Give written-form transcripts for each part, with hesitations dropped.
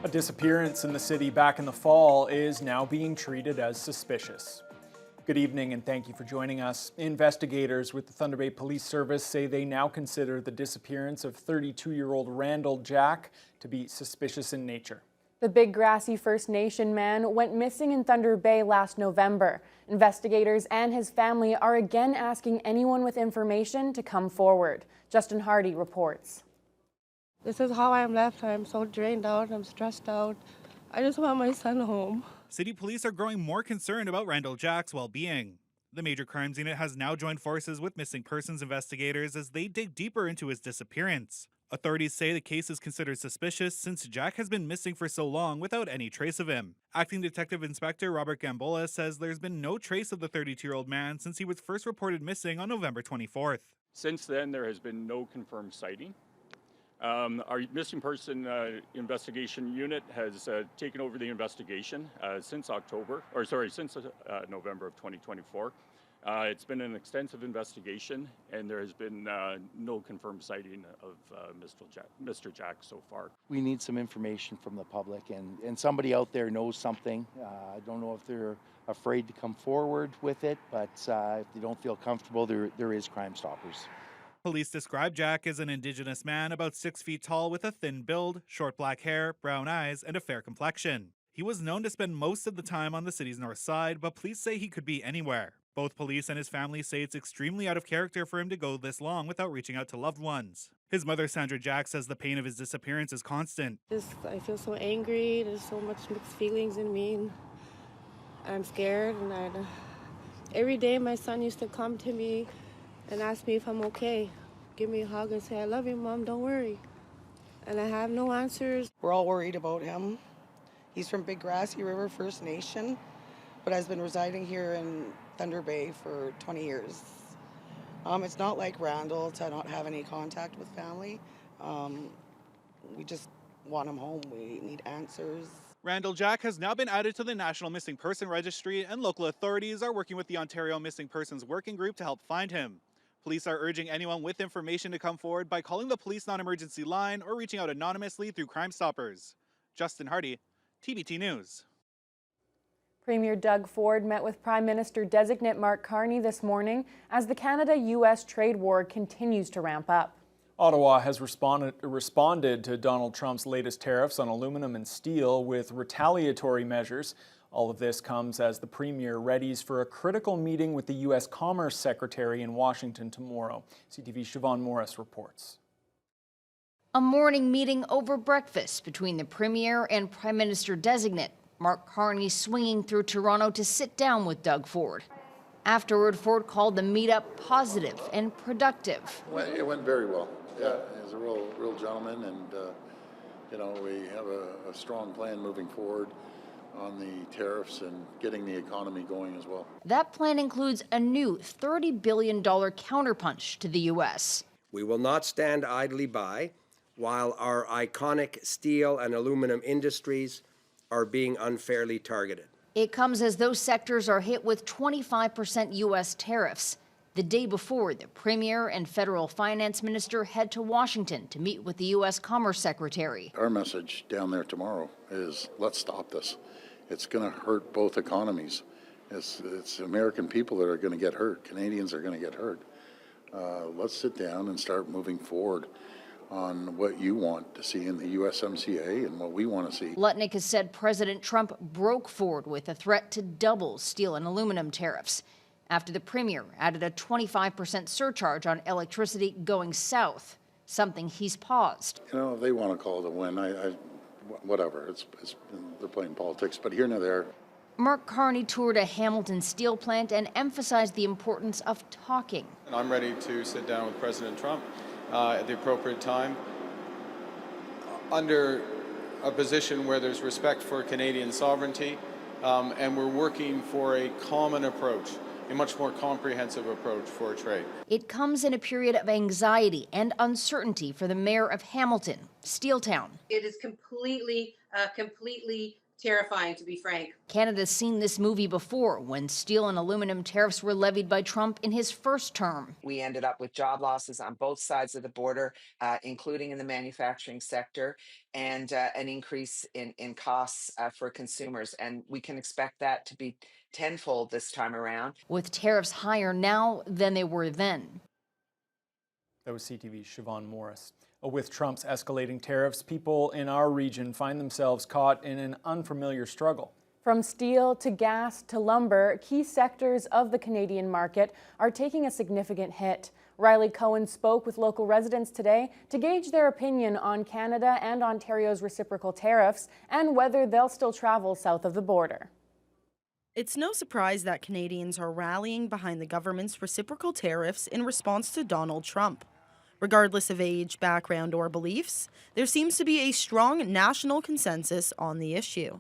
A disappearance in the city back in the fall is now being treated as suspicious. Good evening and thank you for joining us. Investigators with the Thunder Bay Police Service say they now consider the disappearance of 32-year-old Randall Jack to be suspicious in nature. The Big Grassy First Nation man went missing in Thunder Bay last November. Investigators and his family are again asking anyone with information to come forward. Justin Hardy reports. This is how I'm left. I'm so drained out. I'm stressed out. I just want my son home. City police are growing more concerned about Randall Jack's well-being. The Major Crimes Unit has now joined forces with missing persons investigators as they dig deeper into his disappearance. Authorities say the case is considered suspicious since Jack has been missing for so long without any trace of him. Acting Detective Inspector Robert Gambola says there's been no trace of the 32-year-old man since he was first reported missing on November 24th. Since then, there has been no confirmed sighting. Our missing person investigation unit has taken over the investigation since November of 2024. It's been an extensive investigation, and there has been no confirmed sighting of Mr. Jack so far. We need some information from the public, and somebody out there knows something. I don't know if they're afraid to come forward with it, but if they don't feel comfortable, there is Crime Stoppers. Police describe Jack as an Indigenous man about 6 feet tall with a thin build, short black hair, brown eyes, and a fair complexion. He was known to spend most of the time on the city's north side, but police say he could be anywhere. Both police and his family say it's extremely out of character for him to go this long without reaching out to loved ones. His mother, Sandra Jack, says the pain of his disappearance is constant. I feel so angry. There's so much mixed feelings in me. And I'm scared. And every day my son used to come to me and ask me if I'm okay. Give me a hug and say, "I love you, Mom, don't worry." And I have no answers. We're all worried about him. He's from Big Grassy River First Nation, but has been residing here in Thunder Bay for 20 years. It's not like Randall to not have any contact with family. We just want him home. We need answers. Randall Jack has now been added to the National Missing Person Registry, and local authorities are working with the Ontario Missing Persons Working Group to help find him. Police are urging anyone with information to come forward by calling the police non-emergency line or reaching out anonymously through Crime Stoppers. Justin Hardy, TBT News. Premier Doug Ford met with Prime Minister-designate Mark Carney this morning as the Canada-U.S. trade war continues to ramp up. Ottawa has responded to Donald Trump's latest tariffs on aluminum and steel with retaliatory measures. All of this comes as the Premier readies for a critical meeting with the U.S. Commerce Secretary in Washington tomorrow. CTV's Siobhan Morris reports. A morning meeting over breakfast between the Premier and Prime Minister-designate Mark Carney swinging through Toronto to sit down with Doug Ford. Afterward, Ford called the meetup positive and productive. It went very well. Yeah, he's a real gentleman, and we have a strong plan moving forward on the tariffs and getting the economy going as well. That plan includes a new $30 billion counterpunch to the U.S. We will not stand idly by while our iconic steel and aluminum industries are being unfairly targeted. It comes as those sectors are hit with 25% U.S. tariffs. The day before, the Premier and Federal Finance Minister head to Washington to meet with the U.S. Commerce Secretary. Our message down there tomorrow is let's stop this. It's going to hurt both economies. It's American people that are going to get hurt. Canadians are going to get hurt. Let's sit down and start moving forward on what you want to see in the USMCA and what we want to see. Lutnick has said President Trump broke Ford with a threat to double steel and aluminum tariffs after the Premier added a 25% surcharge on electricity going south, something he's paused. They want to call it a win. Whatever. They're playing politics, but here and there. Mark Carney toured a Hamilton steel plant and emphasized the importance of talking. And I'm ready to sit down with President Trump at the appropriate time under a position where there's respect for Canadian sovereignty, and we're working for a common approach, a much more comprehensive approach for trade. It comes in a period of anxiety and uncertainty for the mayor of Hamilton, Steeltown. It is completely terrifying, to be frank. Canada's seen this movie before when steel and aluminum tariffs were levied by Trump in his first term. We ended up with job losses on both sides of the border, including in the manufacturing sector, and an increase in costs for consumers. And we can expect that to be tenfold this time around. With tariffs higher now than they were then. That was CTV's Siobhan Morris. With Trump's escalating tariffs, people in our region find themselves caught in an unfamiliar struggle. From steel to gas to lumber, key sectors of the Canadian market are taking a significant hit. Riley Cohen spoke with local residents today to gauge their opinion on Canada and Ontario's reciprocal tariffs and whether they'll still travel south of the border. It's no surprise that Canadians are rallying behind the government's reciprocal tariffs in response to Donald Trump. Regardless of age, background, or beliefs, there seems to be a strong national consensus on the issue.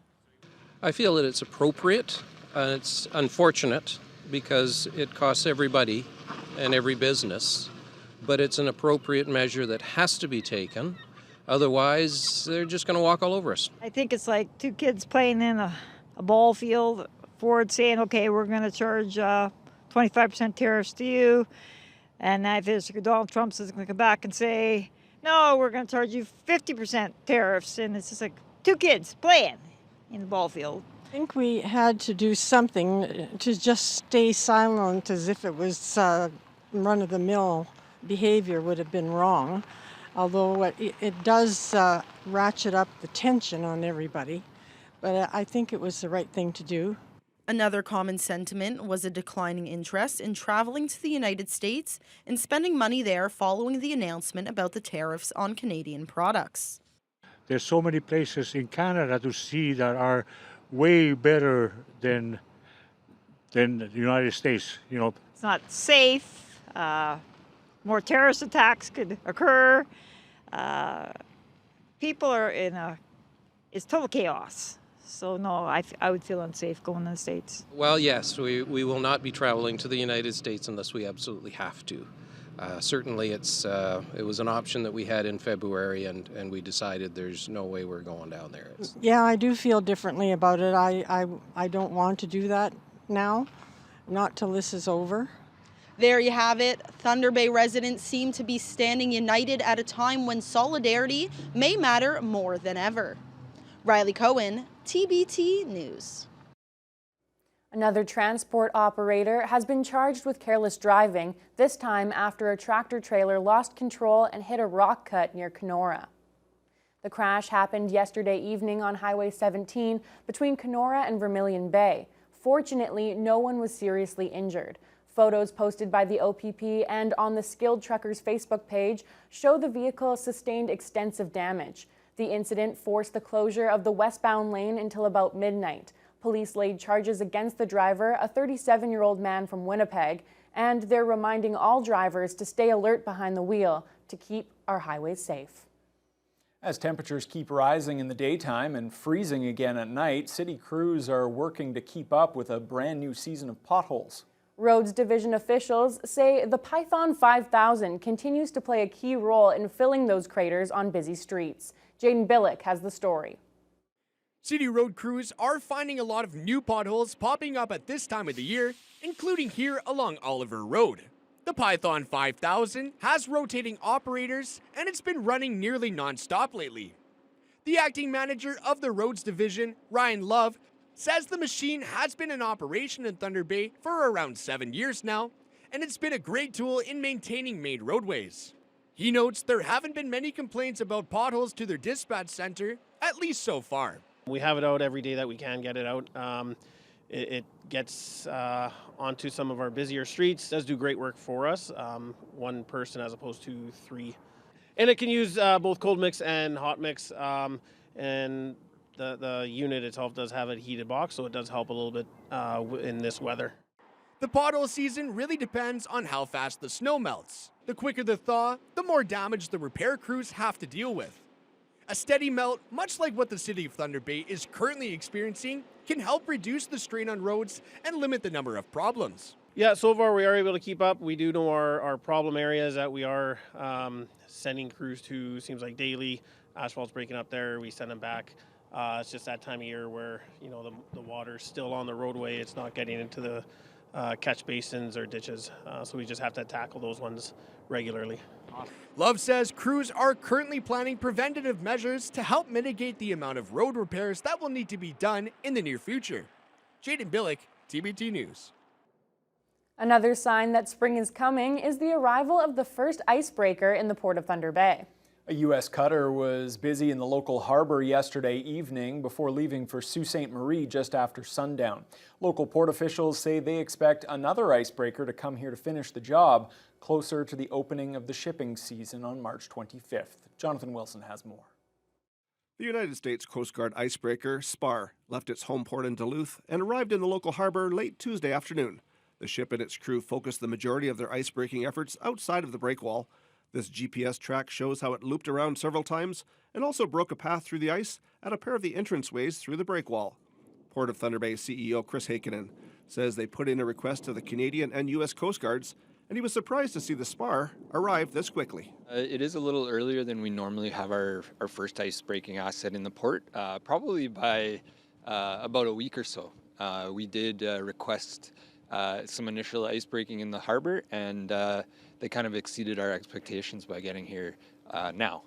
I feel that it's appropriate and it's unfortunate because it costs everybody and every business, but it's an appropriate measure that has to be taken. Otherwise, they're just going to walk all over us. I think it's like two kids playing in a ball field. Ford saying, okay, we're going to charge 25% tariffs to you. And if it's Donald Trump's going to come back and say, no, we're going to charge you 50% tariffs. And it's just like two kids playing in the ball field. I think we had to do something to just stay silent as if it was run-of-the-mill behavior would have been wrong. Although it does ratchet up the tension on everybody. But I think it was the right thing to do. Another common sentiment was a declining interest in traveling to the United States and spending money there following the announcement about the tariffs on Canadian products. There's so many places in Canada to see that are way better than the United States, you know. It's not safe. More terrorist attacks could occur. People are it's total chaos. So no, I would feel unsafe going to the States. Well, yes, we will not be traveling to the United States unless we absolutely have to. Certainly it was an option that we had in February, and we decided there's no way we're going down there. Yeah, I do feel differently about it. I don't want to do that now, not till this is over. There you have it. Thunder Bay residents seem to be standing united at a time when solidarity may matter more than ever. Riley Cohen, TBT News. Another transport operator has been charged with careless driving, this time after a tractor trailer lost control and hit a rock cut near Kenora. The crash happened yesterday evening on Highway 17 between Kenora and Vermilion Bay. Fortunately, no one was seriously injured. Photos posted by the OPP and on the Skilled Truckers Facebook page show the vehicle sustained extensive damage. The incident forced the closure of the westbound lane until about midnight. Police laid charges against the driver, a 37-year-old man from Winnipeg, and they're reminding all drivers to stay alert behind the wheel to keep our highways safe. As temperatures keep rising in the daytime and freezing again at night, city crews are working to keep up with a brand new season of potholes. Roads Division officials say the Python 5000 continues to play a key role in filling those craters on busy streets. Jaden Billick has the story. City road crews are finding a lot of new potholes popping up at this time of the year, including here along Oliver Road. The Python 5000 has rotating operators and it's been running nearly non-stop lately. The acting manager of the Roads Division, Ryan Love, says the machine has been in operation in Thunder Bay for around 7 years now, and it's been a great tool in maintaining main roadways. He notes there haven't been many complaints about potholes to their dispatch center, at least so far. We have it out every day that we can get it out. It gets onto some of our busier streets, does do great work for us, one person as opposed to three. And it can use both cold mix and hot mix, and the unit itself does have a heated box, so it does help a little bit in this weather. The pothole season really depends on how fast the snow melts. The quicker the thaw, the more damage the repair crews have to deal with. A steady melt, much like what the city of Thunder Bay is currently experiencing, can help reduce the strain on roads and limit the number of problems. Yeah, so far we are able to keep up. We do know our problem areas that we are sending crews to, seems like daily. Asphalt's breaking up there, we send them back. It's just that time of year where, you know, the water's still on the roadway. It's not getting into the catch basins or ditches. So we just have to tackle those ones regularly. Love says crews are currently planning preventative measures to help mitigate the amount of road repairs that will need to be done in the near future. Jaden Billick, TBT News. Another sign that spring is coming is the arrival of the first icebreaker in the Port of Thunder Bay. A U.S. cutter was busy in the local harbor yesterday evening before leaving for Sault Ste. Marie just after sundown. Local port officials say they expect another icebreaker to come here to finish the job closer to the opening of the shipping season on March 25th. Jonathan Wilson has more. The United States Coast Guard icebreaker Spar left its home port in Duluth and arrived in the local harbor late Tuesday afternoon. The ship and its crew focused the majority of their icebreaking efforts outside of the breakwall. This GPS track shows how it looped around several times and also broke a path through the ice at a pair of the entranceways through the breakwall. Port of Thunder Bay CEO Chris Heikkinen says they put in a request to the Canadian and U.S. Coast Guards, and he was surprised to see the Spar arrive this quickly. It is a little earlier than we normally have our first ice-breaking asset in the port, probably by about a week or so. We did request some initial ice breaking in the harbor, and they kind of exceeded our expectations by getting here now.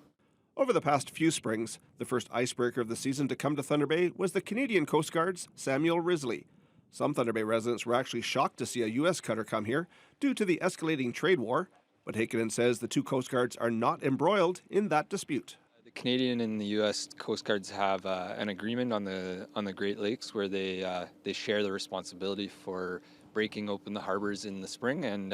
Over the past few springs, the first icebreaker of the season to come to Thunder Bay was the Canadian Coast Guard's Samuel Risley. Some Thunder Bay residents were actually shocked to see a U.S. cutter come here due to the escalating trade war, but Heikkinen says the two Coast Guards are not embroiled in that dispute. The Canadian and the U.S. Coast Guards have an agreement on the Great Lakes where they share the responsibility for breaking open the harbors in the spring, and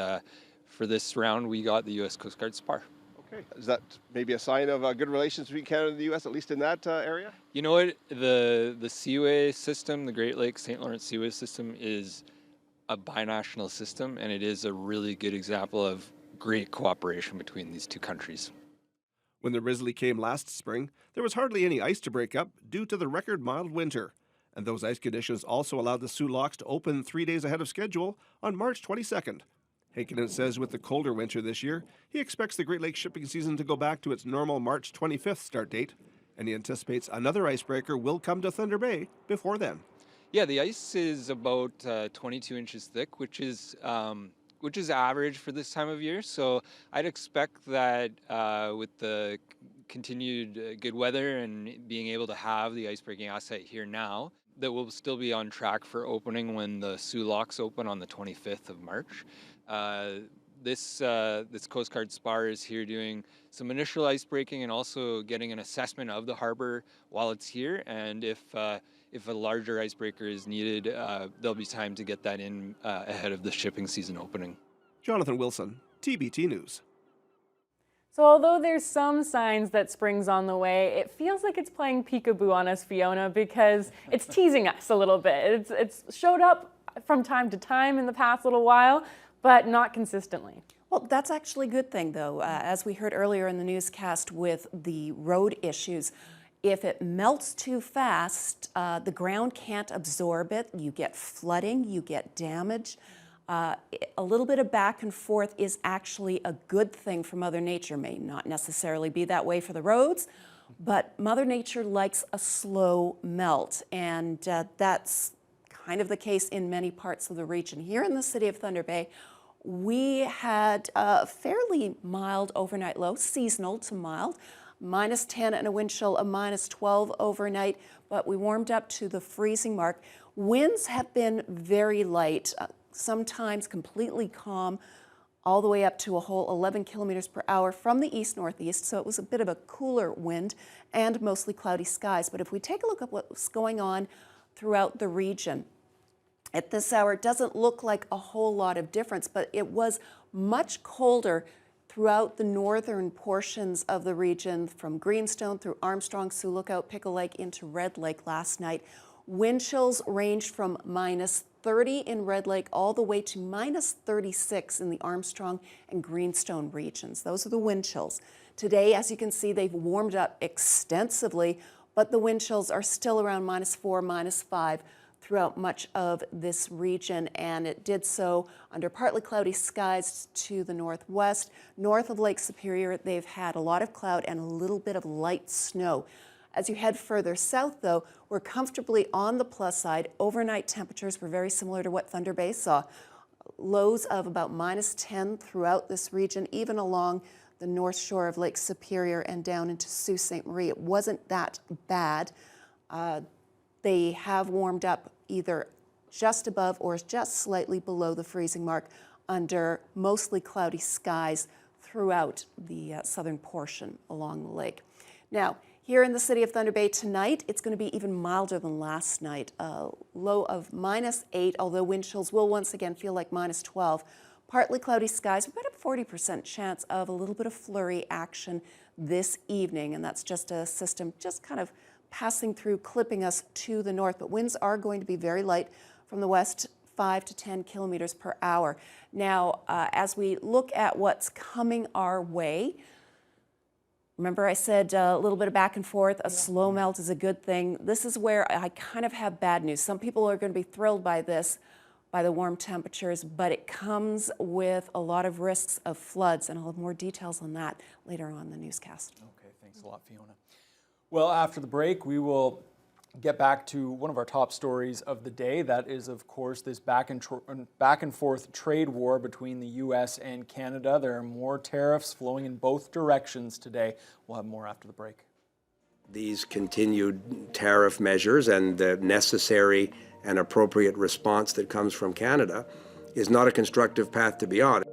for this round we got the U.S. Coast Guard Spar. Okay. Is that maybe a sign of good relations between Canada and the U.S., at least in that area? You know what? The seaway system, the Great Lakes St. Lawrence Seaway system, is a binational system, and it is a really good example of great cooperation between these two countries. When the Risley came last spring, there was hardly any ice to break up due to the record mild winter. And those ice conditions also allowed the Soo locks to open 3 days ahead of schedule on March 22nd. Heikkinen says with the colder winter this year, he expects the Great Lakes shipping season to go back to its normal March 25th start date, and he anticipates another icebreaker will come to Thunder Bay before then. Yeah, the ice is about 22 inches thick, which is average for this time of year. So I'd expect that with the continued good weather and being able to have the icebreaking asset here now, that we'll still be on track for opening when the Soo locks open on the 25th of March. This Coast Guard Spar is here doing some initial icebreaking and also getting an assessment of the harbor while it's here. And if a larger icebreaker is needed, there'll be time to get that in ahead of the shipping season opening. Jonathan Wilson, TBT News. So although there's some signs that spring's on the way, it feels like it's playing peekaboo on us, Fiona, because it's teasing us a little bit. It's showed up from time to time in the past little while, but not consistently. Well, that's actually a good thing, though. As we heard earlier in the newscast with the road issues, if it melts too fast, the ground can't absorb it. You get flooding, you get damage. A little bit of back and forth is actually a good thing for Mother Nature. May not necessarily be that way for the roads, but Mother Nature likes a slow melt, and that's kind of the case in many parts of the region. Here in the city of Thunder Bay, we had a fairly mild overnight low, seasonal to mild, -10 and a wind chill of -12 overnight, but we warmed up to the freezing mark. Winds have been very light, sometimes completely calm, all the way up to a whole 11 kilometers per hour from the east-northeast, so it was a bit of a cooler wind and mostly cloudy skies. But if we take a look at what's going on throughout the region, at this hour, it doesn't look like a whole lot of difference, but it was much colder throughout the northern portions of the region, from Greenstone through Armstrong, Sioux Lookout, Pickle Lake into Red Lake last night. Wind chills ranged from -30 in Red Lake all the way to -36 in the Armstrong and Greenstone regions. Those are the wind chills. Today, as you can see, they've warmed up extensively, but the wind chills are still around -4, -5 throughout much of this region, and it did so under partly cloudy skies to the northwest. North of Lake Superior, they've had a lot of cloud and a little bit of light snow. As you head further south, though, we're comfortably on the plus side. Overnight temperatures were very similar to what Thunder Bay saw. Lows of about -10 throughout this region, even along the north shore of Lake Superior and down into Sault Ste. Marie. It wasn't that bad. They have warmed up either just above or just slightly below the freezing mark under mostly cloudy skies throughout the southern portion along the lake. Now, here in the city of Thunder Bay tonight, it's going to be even milder than last night. A low of -8, although wind chills will once again feel like -12. Partly cloudy skies, about a 40% chance of a little bit of flurry action this evening, and that's just a system just kind of passing through, clipping us to the north. But winds are going to be very light from the west, 5 to 10 kilometers per hour. Now, as we look at what's coming our way, remember I said a little bit of back and forth, a slow melt is a good thing. This is where I kind of have bad news. Some people are going to be thrilled by this, by the warm temperatures, but it comes with a lot of risks of floods, and I'll have more details on that later on in the newscast. Okay, thanks a lot, Fiona. Well, after the break, we will get back to one of our top stories of the day. That is, of course, this back and forth trade war between the U.S. and Canada. There are more tariffs flowing in both directions today. We'll have more after the break. These continued tariff measures and the necessary and appropriate response that comes from Canada is not a constructive path to be on.